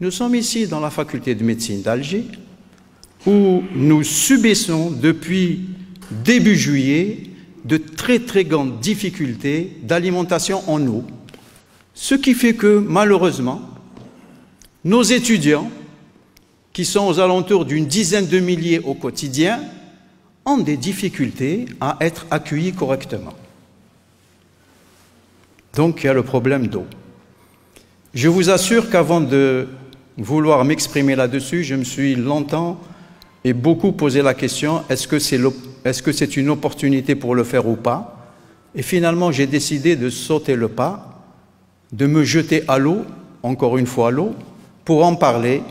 Nous sommes ici dans la faculté de médecine d'Alger, où nous subissons depuis début juillet de très grandes difficultés d'alimentation en eau. Ce qui fait que, malheureusement, nos étudiants, qui sont aux alentours d'une dizaine de milliers au quotidien, ont des difficultés à être accueillis correctement. Donc, il y a le problème d'eau. Je vous assure qu'avant de vouloir m'exprimer là-dessus, je me suis longtemps et beaucoup posé la question, est-ce que c'est une opportunité pour le faire ou pas? Et finalement, j'ai décidé de sauter le pas, de me jeter à l'eau, encore une fois à l'eau, pour en parler,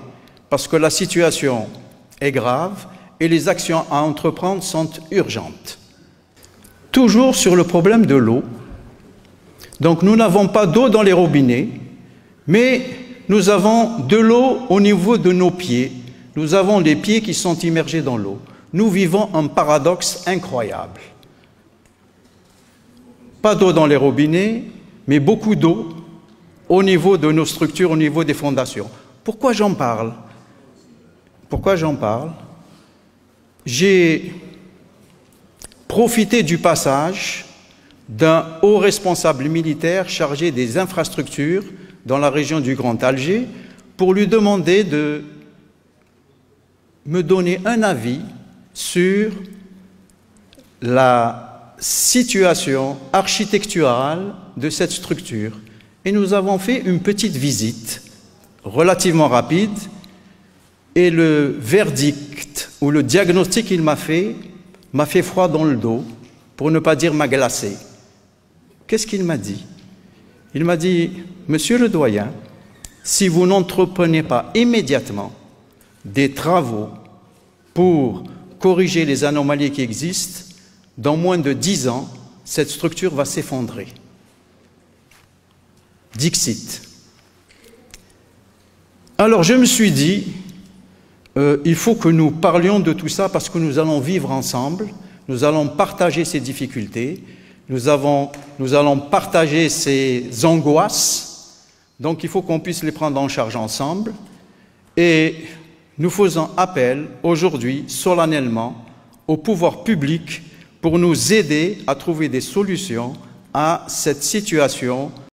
parce que la situation est grave et les actions à entreprendre sont urgentes. Toujours sur le problème de l'eau. Donc nous n'avons pas d'eau dans les robinets, mais nous avons de l'eau au niveau de nos pieds. Nous avons les pieds qui sont immergés dans l'eau. Nous vivons un paradoxe incroyable. Pas d'eau dans les robinets, mais beaucoup d'eau au niveau de nos structures, au niveau des fondations. Pourquoi j'en parle? Pourquoi j'en parle? J'ai profité du passage d'un haut responsable militaire chargé des infrastructures dans la région du Grand Alger pour lui demander de me donner un avis sur la situation architecturale de cette structure. Et nous avons fait une petite visite relativement rapide et le verdict ou le diagnostic qu'il m'a fait froid dans le dos, pour ne pas dire m'a glacé. Qu'est-ce qu'il m'a dit? Il m'a dit, monsieur le doyen, si vous n'entreprenez pas immédiatement des travaux pour corriger les anomalies qui existent, dans moins de 10 ans, cette structure va s'effondrer. Dixit. Alors je me suis dit, il faut que nous parlions de tout ça parce que nous allons vivre ensemble, nous allons partager ces difficultés, nous allons partager ces angoisses, donc il faut qu'on puisse les prendre en charge ensemble. Et nous faisons appel aujourd'hui, solennellement, au pouvoir public pour nous aider à trouver des solutions à cette situation